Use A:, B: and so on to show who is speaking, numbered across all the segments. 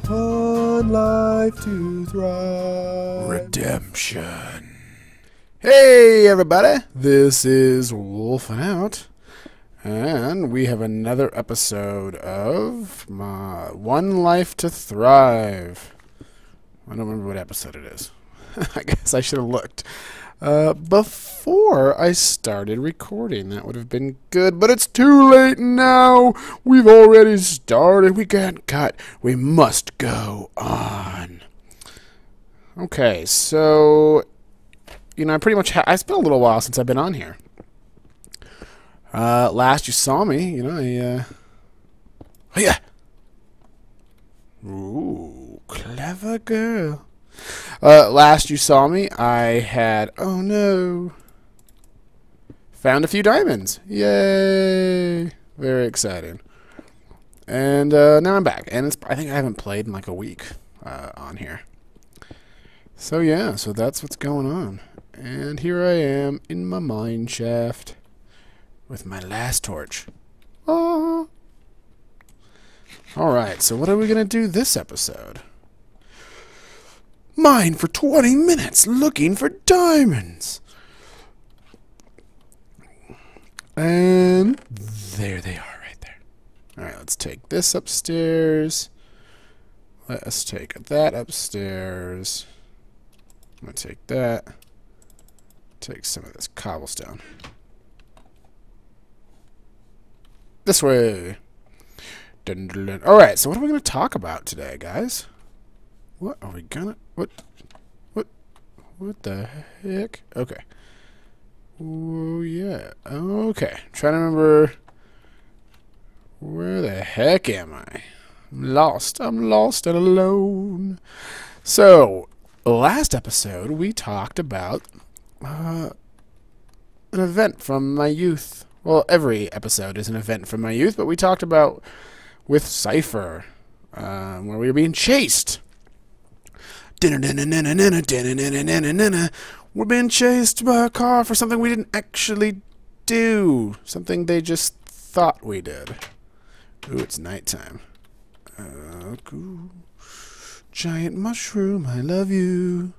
A: One life to thrive.
B: Redemption. Hey everybody, this is Wolfenout, and we have another episode of my One Life to Thrive. I don't remember what episode it is. I guess I should have looked before I started recording. That would have been good, but it's too late now. We've already started. We can't cut. We must go on. Okay, so I pretty much it's been a little while since I've been on here. Last you saw me, oh yeah. Ooh, clever girl. Last you saw me, I had, oh no, found a few diamonds. Yay! Very exciting. And now I'm back, and I think I haven't played in like a week on here. So yeah, so that's what's going on. And here I am in my mine shaft with my last torch. Oh. Alright, so what are we going to do this episode? Mine for 20 minutes looking for diamonds. And there they are right there. Alright, let's take this upstairs. Let us take that upstairs. I'm going to take that. Take some of this cobblestone. This way. Dun, dun, dun. Alright, so what are we going to talk about today, guys? What are we gonna... What the heck? Okay. Oh, yeah. Okay. Trying to remember... Where the heck am I? I'm lost. I'm lost and alone. So, last episode, we talked about an event from my youth. Well, every episode is an event from my youth, but we talked about with Cypher, where we were being chased. We're being chased by a car for something we didn't actually do. Something they just thought we did. Ooh, it's nighttime. Cool. Giant mushroom, I love you.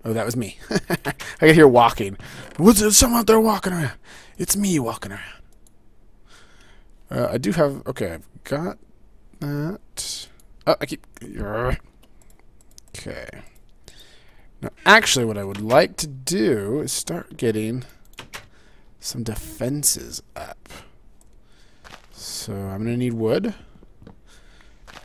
B: Oh, that was me. I could hear walking. What's there? Someone out there walking around. It's me walking around. I do have... Okay, I've got that. Oh, I keep... Okay. Now, actually, what I would like to do is start getting some defenses up. So, I'm going to need wood.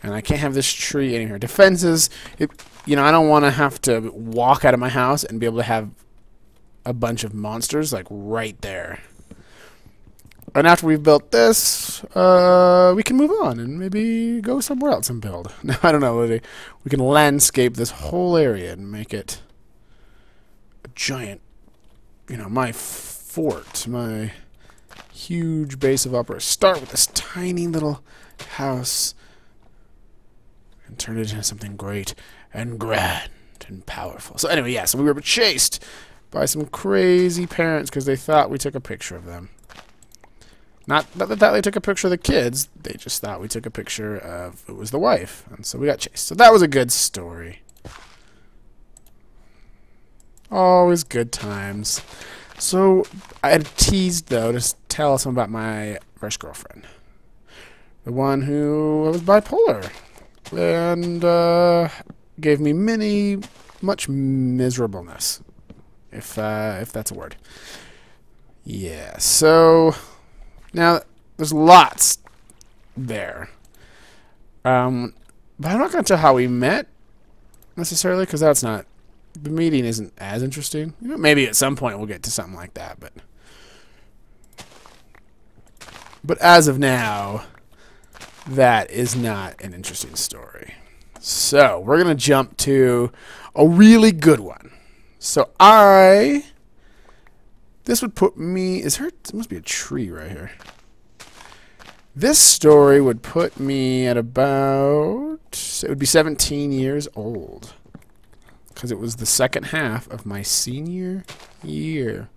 B: And I can't have this tree in here. Defenses, I don't want to have to walk out of my house and be able to have a bunch of monsters, like, right there. And after we've built this, we can move on and maybe go somewhere else and build. No, I don't know. We can landscape this whole area and make it a giant, my fort, my huge base of operations. Start with this tiny little house and turn it into something great and grand and powerful. So anyway, yeah, so we were chased by some crazy parents because they thought we took a picture of them. Not that they took a picture of the kids. They just thought we took a picture of it was the wife. And so we got chased. So that was a good story. Always good times. So I had teased, though, to tell someone about my first girlfriend. The one who was bipolar. And gave me much miserableness. If that's a word. Yeah, so... Now, there's lots there. But I'm not going to tell how we met, necessarily, because that's not... The meeting isn't as interesting. Maybe at some point we'll get to something like that, but as of now, that is not an interesting story. So, we're going to jump to a really good one. So, this would put me... There must be a tree right here. This story would put me at about... It would be 17 years old. Because it was the second half of my senior year.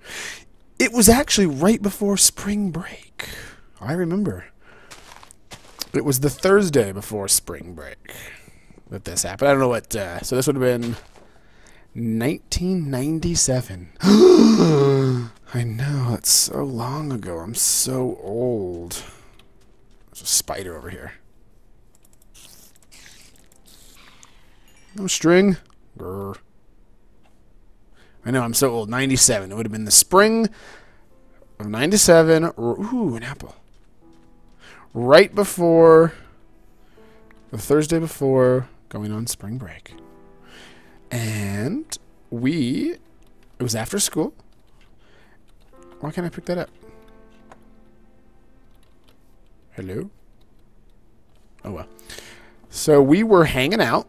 B: It was actually right before spring break. I remember. It was the Thursday before spring break that this happened. I don't know what. So this would have been 1997. I know, it's so long ago. I'm so old. There's a spider over here. No string. Grr. I know, I'm so old. 97. It would have been the spring of 97. Ooh, an apple. Right before, the Thursday before going on spring break. And it was after school. Why can't I pick that up? Hello? Oh, well. So we were hanging out.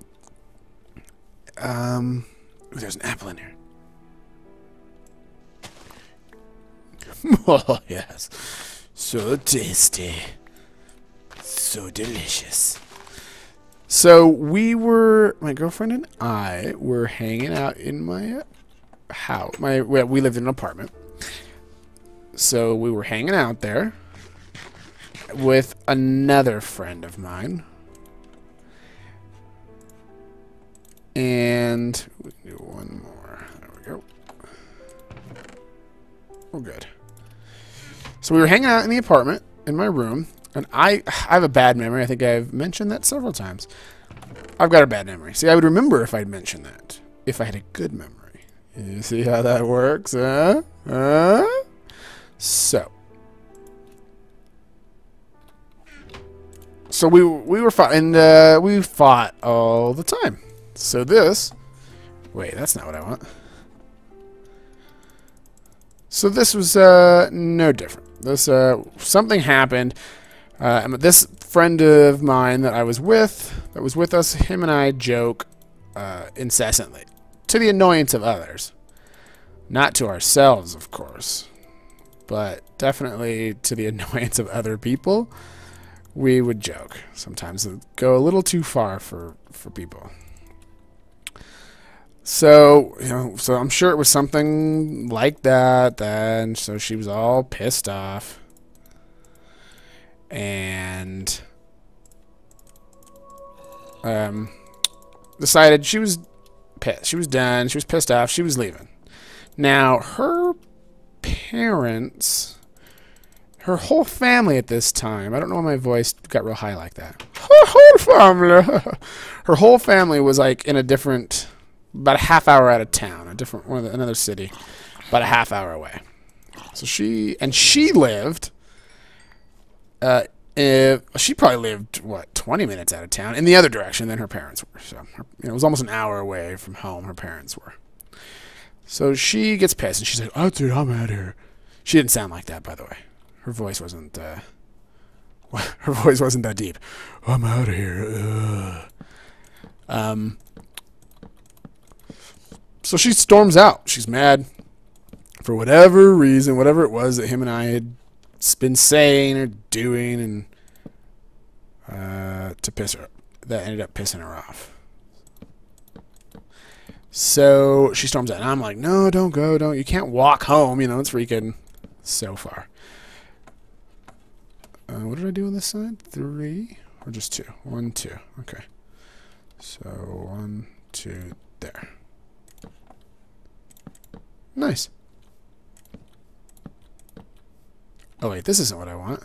B: Ooh, there's an apple in here. Oh, yes. So tasty. So delicious. So my girlfriend and I were hanging out in my house. We lived in an apartment. So we were hanging out there with another friend of mine. And we can do one more. There we go. We're good. So we were hanging out in the apartment, in my room. And I have a bad memory. I think I've mentioned that several times. I've got a bad memory. See, I would remember if I'd mentioned that. If I had a good memory. You see how that works, huh? So we were fighting, and we fought all the time. So wait, that's not what I want. So this was no different. This something happened. This friend of mine that was with us, him and I joke incessantly, to the annoyance of others. Not to ourselves, of course, but definitely to the annoyance of other people. We would joke. Sometimes it would go a little too far for people. So, so I'm sure it was something like that then. So she was all pissed off. And decided she was pissed. She was done. She was pissed off. She was leaving. Now, her parents, her whole family at this time, I don't know why my voice got real high like that. Her whole family. Her whole family was like in a different, about a half hour out of town, another city, about a half hour away. So she lived, she probably lived, 20 minutes out of town in the other direction than her parents were. So it was almost an hour away from home, her parents were. So she gets pissed and she's like, "Oh, dude, I'm out of here." She didn't sound like that, by the way. Her voice wasn't, that deep. "I'm out of here. So she storms out. She's mad for whatever reason, whatever it was that him and I had been saying or doing, and to piss her, that ended up pissing her off. So she storms out, and I'm like, "No, don't go, don't. You can't walk home. It's freaking so far." What did I do on this side? 3 or just 2? 1, 2. Okay. So 1, 2, there. Nice. Oh wait, this isn't what I want.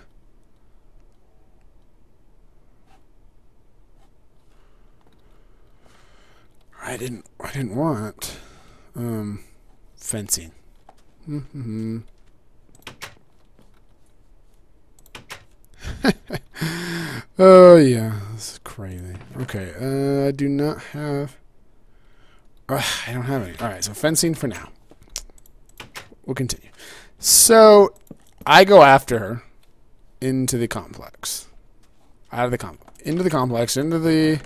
B: I didn't want fencing. Oh yeah, this is crazy. Okay, I do not have. I don't have any. All right, so fencing for now. We'll continue. So I go after her into the complex. Out of the complex. Into the complex. Into the...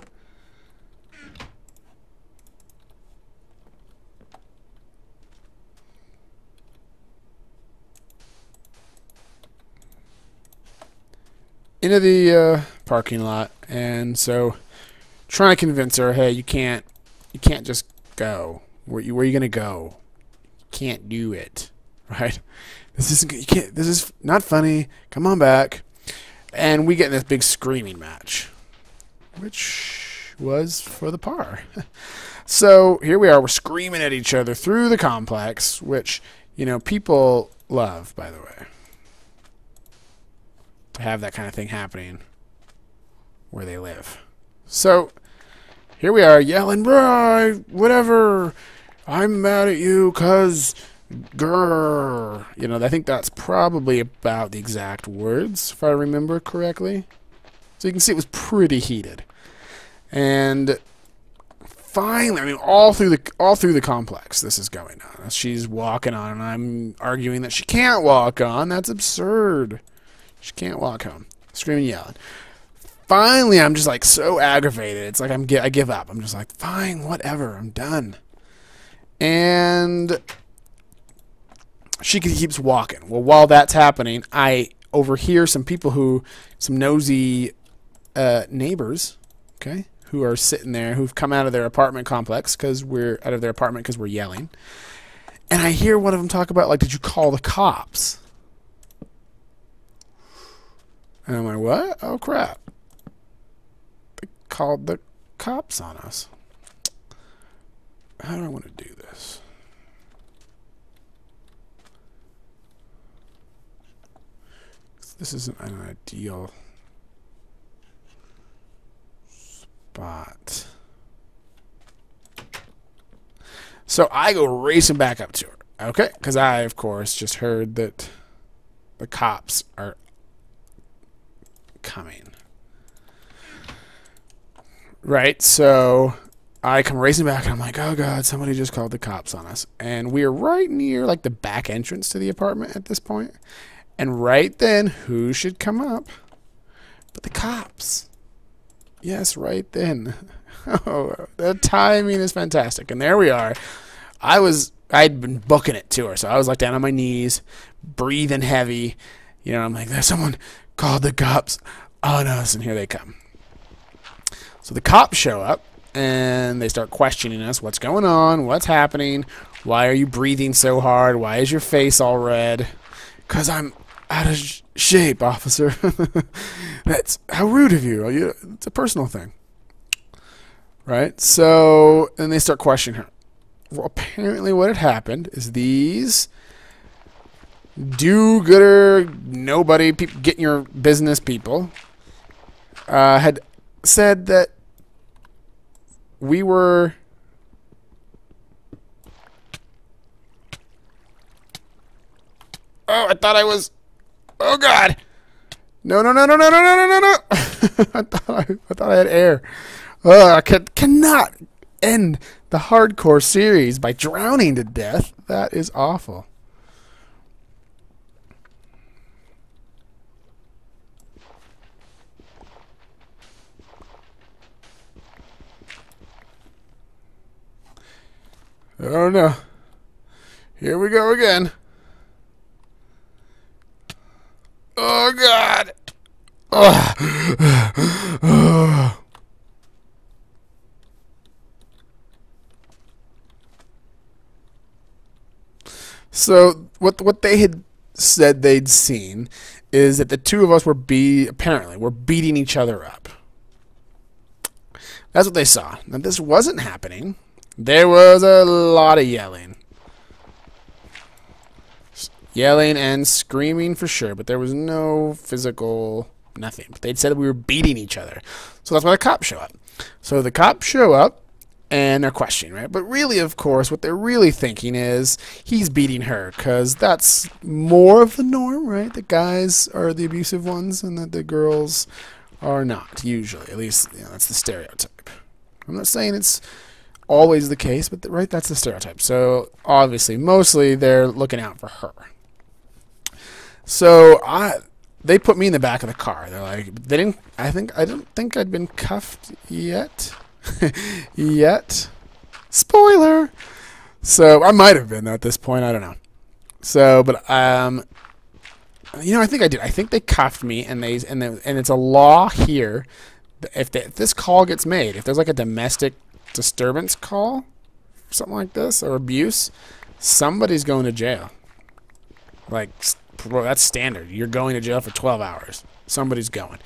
B: parking lot. And so trying to convince her, hey, you can't just go. Where are you going to go? You can't do it. Right? This is not funny. Come on back. And we get in this big screaming match, which was for the par. So here we are. We're screaming at each other through the complex, which, you know, people love, by the way, to have that kind of thing happening where they live. So here we are yelling, "Right, whatever, I'm mad at you because grrr." You know, I think that's probably about the exact words, if I remember correctly. So you can see it was pretty heated. And finally, I mean, all through the complex, this is going on. She's walking on, and I'm arguing that she can't walk on. That's absurd. She can't walk home. Screaming, yelling. Finally, I'm just like so aggravated. It's like I give up. I'm just like, fine, whatever. I'm done. And she keeps walking. Well, while that's happening, I overhear some nosy neighbors, okay, who are sitting there, who've come out of their apartment complex because we're yelling. And I hear one of them talk about, like, did you call the cops? And I'm like, what? Oh, crap. They called the cops on us. How do I want to do this? This isn't an ideal spot. So I go racing back up to her. Okay? Because I, of course, just heard that the cops are coming. Right? So I come racing back, and I'm like, oh, God, somebody just called the cops on us. And we are right near, like, the back entrance to the apartment at this point. And right then, who should come up but the cops? Yes, right then. Oh, the timing is fantastic. And there we are. I'd been booking it to her, so I was like down on my knees, breathing heavy. You know, I'm like, there's someone called the cops on us, and here they come. So the cops show up, and they start questioning us. What's going on? What's happening? Why are you breathing so hard? Why is your face all red? Because I'm out of shape, officer. That's how rude of you. It's a personal thing. Right? So, and they start questioning her. Well, apparently what had happened is these do-gooder, nobody, people, get in your business people, had said that we were... Oh, I thought I was... Oh, God. No, no, no, no, no, no, no, no, no. I thought I had air. I cannot end the hardcore series by drowning to death. That is awful. Oh, no. Here we go again. Oh, God. Oh. So what they had said they'd seen is that the two of us were beating each other up. That's what they saw. Now, this wasn't happening. There was a lot of yelling. Yelling and screaming for sure, but there was no physical nothing. But they'd said that we were beating each other. So that's why the cops show up. So the cops show up, and they're questioning, right? But really, of course, what they're really thinking is he's beating her, because that's more of the norm, right? The guys are the abusive ones, and that the girls are not, usually. At least, you know, that's the stereotype. I'm not saying it's always the case, but right, that's the stereotype. So obviously, mostly they're looking out for her. So they put me in the back of the car. They're like, I don't think I'd been cuffed yet. Yet. Spoiler. So I might have been at this point. I don't know. So, but you know, I think I did. I think they cuffed me, and it's a law here. If this call gets made, if there's like a domestic disturbance call, something like this, or abuse, somebody's going to jail. Like, that's standard. You're going to jail for 12 hours. Somebody's going.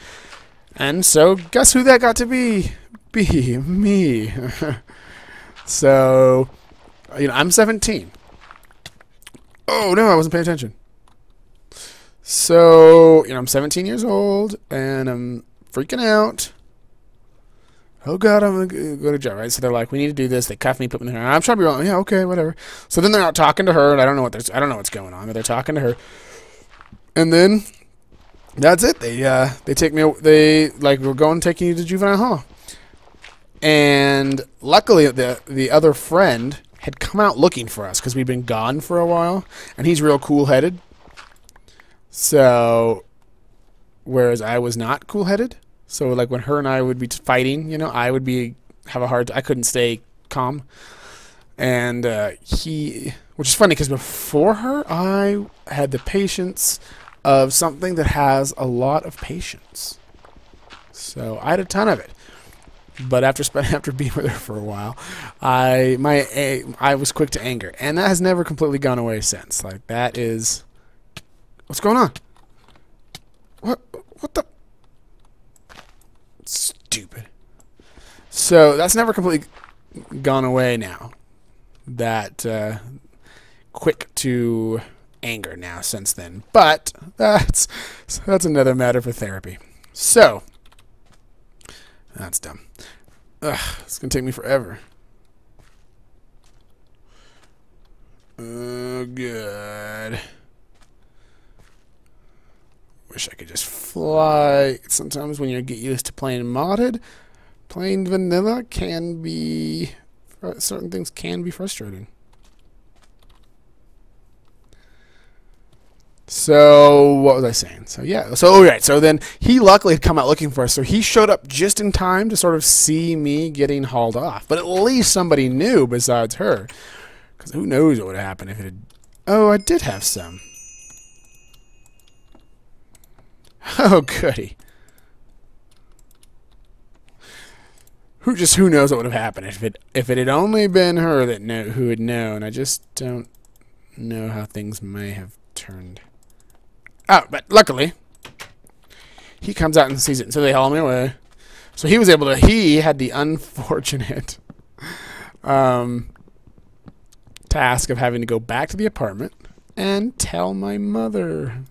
B: And so, guess who that got to be? Be me. So, I'm 17. Oh, no, I wasn't paying attention. So, I'm 17 years old, and I'm freaking out. Oh, God, I'm going to go to jail, right? So they're like, we need to do this. They cuff me, put me in there. I'm trying to be wrong. Yeah, okay, whatever. So then they're out talking to her, and I don't know what's going on, but they're talking to her. And then that's it. They take me, we're going, taking you to juvenile hall. And luckily, the other friend had come out looking for us because we'd been gone for a while, and he's real cool-headed. So, whereas I was not cool-headed. So, like, when her and I would be fighting, I would I couldn't stay calm. And which is funny because before her, I had the patience of something that has a lot of patience. So, I had a ton of it. But after being with her for a while, I was quick to anger. And that has never completely gone away since. Like, that is... What's going on? What the... Stupid. So that's never completely gone away now. That quick to anger now since then. But that's another matter for therapy. So that's dumb. Ugh, it's gonna take me forever. Oh, good. Wish I could just fly. Sometimes when you get used to playing modded, playing vanilla can be... certain things can be frustrating. So, what was I saying? So, yeah. So, alright. So, then he luckily had come out looking for us. So, he showed up just in time to sort of see me getting hauled off. But at least somebody knew besides her. Because who knows what would happen if it had... Oh, I did have some. Oh, goody. Who knows what would have happened if it had only been her who had known. I just don't know how things may have turned out. But luckily, he comes out and sees it, and so they haul me away. So he had the unfortunate task of having to go back to the apartment and tell my mother,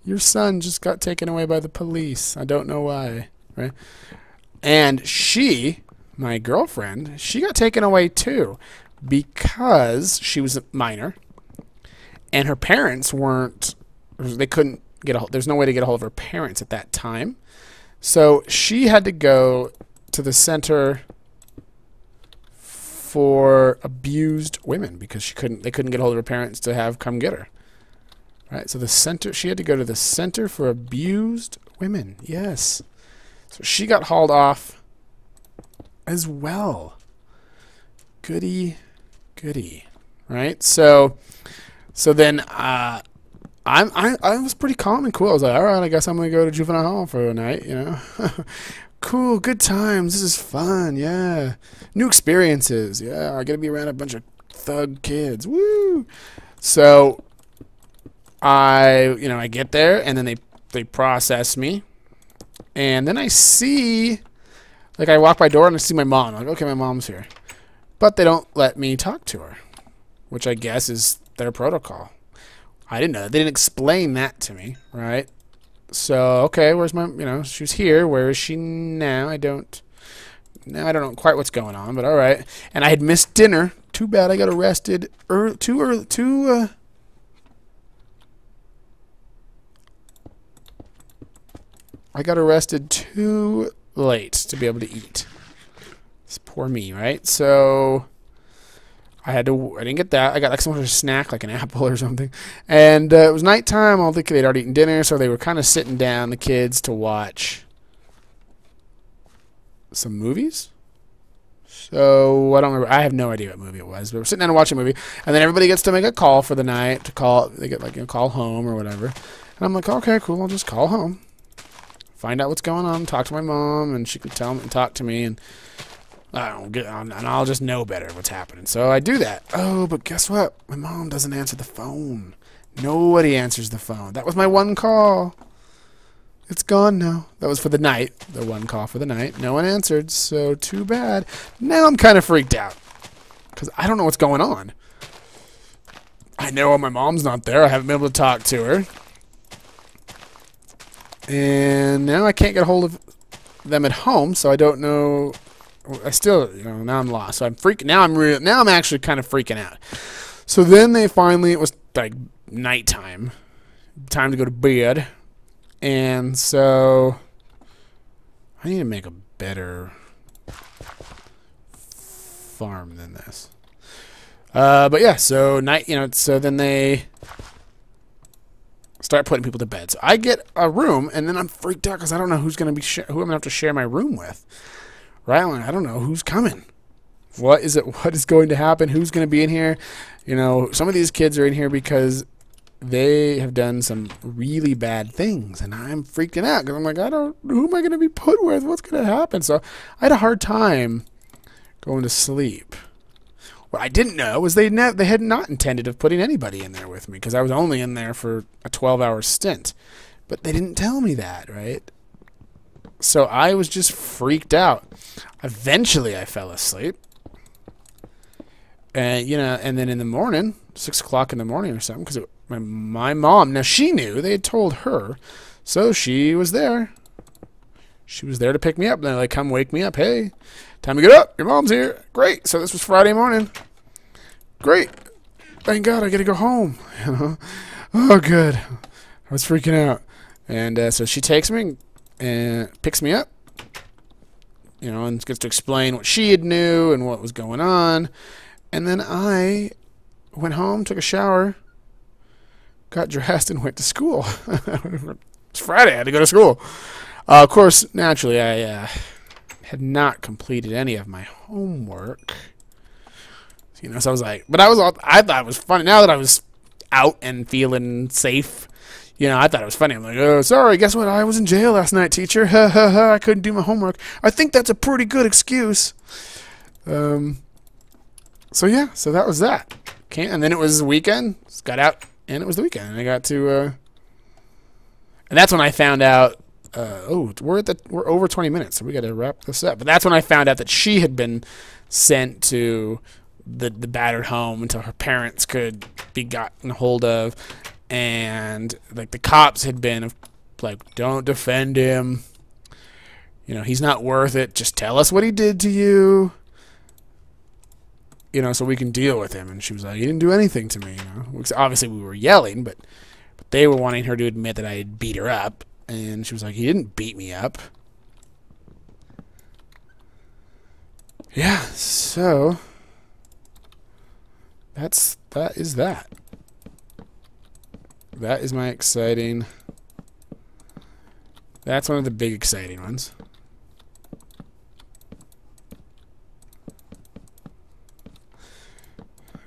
B: your son just got taken away by the police. I don't know why, right? And my girlfriend, she got taken away too because she was a minor and her parents couldn't get there's no way to get a hold of her parents at that time. So she had to go to the center for abused women because they couldn't get a hold of her parents to come get her. Right, so she had to go to the Center for Abused Women. Yes. So she got hauled off as well. Goody. Right? So then I was pretty calm and cool. I was like, all right, I guess I'm going to go to juvenile hall for a night, Cool, good times. This is fun, yeah. New experiences. Yeah, I get to be around a bunch of thug kids. Woo! So I get there, and then they process me, and then I see, I walk by door and I see my mom. I'm like, okay, my mom's here, but they don't let me talk to her, which I guess is their protocol. I didn't know that. They didn't explain that to me, right? So okay, where's my, she was here. Where is she now? I don't know quite what's going on, but all right. And I had missed dinner. Too bad. I got arrested I got arrested too late to be able to eat. It's poor me, right? So I didn't get that. I got some sort of snack, like an apple or something. And it was nighttime. All they'd already eaten dinner, so they were kind of sitting down, the kids, to watch some movies. So I don't remember. I have no idea what movie it was. But we're sitting down and watching a movie, and then everybody gets to make a call for the night They get call home or whatever. And I'm like, okay, cool. I'll just call home, find out what's going on, talk to my mom, and she could tell me and talk to me, and I'll just know better what's happening. So I do that. Oh, but guess what? My mom doesn't answer the phone. Nobody answers the phone. That was my one call. It's gone now. That was for the night. The one call for the night. No one answered, so too bad. Now I'm kind of freaked out because I don't know what's going on. I know my mom's not there. I haven't been able to talk to her. And now I can't get a hold of them at home, so I don't know. I still, now I'm lost. So I'm freaking. Now I'm actually kind of freaking out. So then it was like nighttime, time to go to bed, and so I need to make a better farm than this. But yeah, so so then they start putting people to bed. So I get a room, and then I'm freaked out because I don't know who's going to be who I'm going to have to share my room with. Right? I don't know who's coming. What is going to happen? Who's going to be in here? Some of these kids are in here because they have done some really bad things, and I'm freaking out because I'm like, who am I going to be put with? What's going to happen? So I had a hard time going to sleep. What I didn't know was they had not intended of putting anybody in there with me because I was only in there for a 12-hour stint. But they didn't tell me that, right? So I was just freaked out. Eventually I fell asleep. And, and then in the morning, 6 o'clock in the morning or something, because my mom, now she knew, they had told her, so she was there. She was there to pick me up. And they're like, come wake me up. Hey, time to get up. Your mom's here. Great. So this was Friday morning. Great. Thank God I get to go home. Oh, good. I was freaking out. And so she takes me and picks me up, and gets to explain what she had knew and what was going on. And then I went home, took a shower, got dressed, and went to school. It's Friday. I had to go to school. Of course, naturally, I had not completed any of my homework. So I was like, but I thought it was funny. Now that I was out and feeling safe, I thought it was funny. I'm like, oh, sorry, guess what? I was in jail last night, teacher. Ha, ha, ha, I couldn't do my homework. I think that's a pretty good excuse. So yeah, so that was that. And then it was the weekend. Just got out, and it was the weekend. And I got to, and that's when I found out, we're over 20 minutes, so we got to wrap this up. But that's when I found out that she had been sent to the battered home until her parents could be gotten hold of. And like the cops had been like, don't defend him. He's not worth it. Just tell us what he did to you. So we can deal with him. And she was like, he didn't do anything to me. Obviously we were yelling, but they were wanting her to admit that I had beat her up. And she was like, he didn't beat me up. Yeah, so that is that. That is my exciting. That's one of the big exciting ones.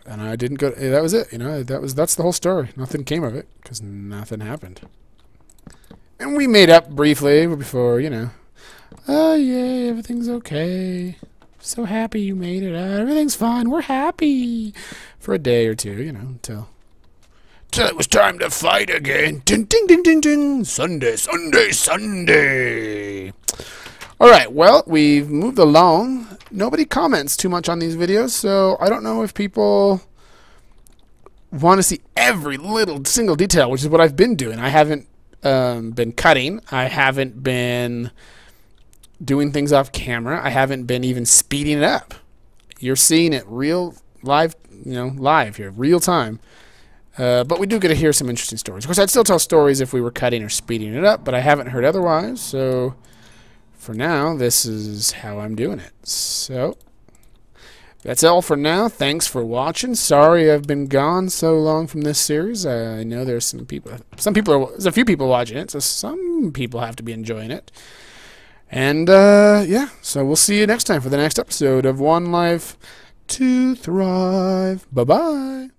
B: And I didn't go. That was it. That's the whole story. Nothing came of it because nothing happened. And we made up briefly before, oh yeah, everything's okay. So happy you made it out. Everything's fine. We're happy for a day or two, until it was time to fight again. Ding, ding, ding, ding, ding. Sunday, Sunday, Sunday. All right, well, we've moved along. Nobody comments too much on these videos, so I don't know if people want to see every little single detail, which is what I've been doing. I haven't been cutting. I haven't been doing things off camera. I haven't been even speeding it up. You're seeing it live here, real time. But we do get to hear some interesting stories. Of course, I'd still tell stories if we were cutting or speeding it up, but I haven't heard otherwise. So for now, this is how I'm doing it. So that's all for now. Thanks for watching. Sorry I've been gone so long from this series. I know there's there's a few people watching it, so some people have to be enjoying it. And yeah, so we'll see you next time for the next episode of One Life to Thrive. Bye-bye.